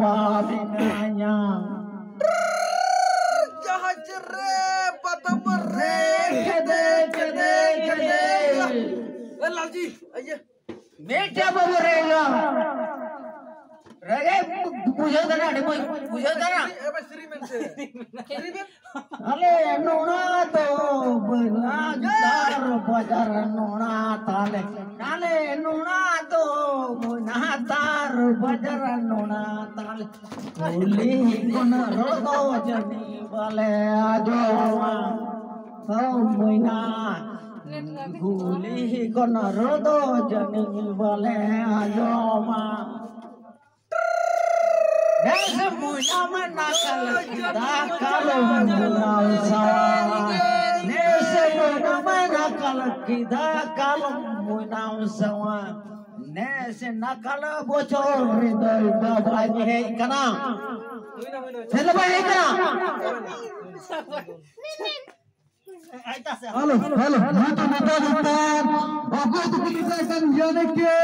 balinanya Jahat re patam re kede Lalji आइए बेटा बबरेगा रगे पूछो तना पूछो तना अब श्रीमन से श्रीमन अरे नोना तो बना दार बाजार नोना ताले नाले नोना तो बना दार बाजार नोना ताले होली कोन रोदो जनी वाले आजो ओ मोइना होली कोन रोदो जनी वाले आजो मा Nese muina manakal kita kalau munausa. Nese muina manakal kita kalau munausa. Nese nakal bocor dari babai ni kana. Hello babai kana. Halo, halo. Mata mata depan. Aku tu kita akan jalan ke.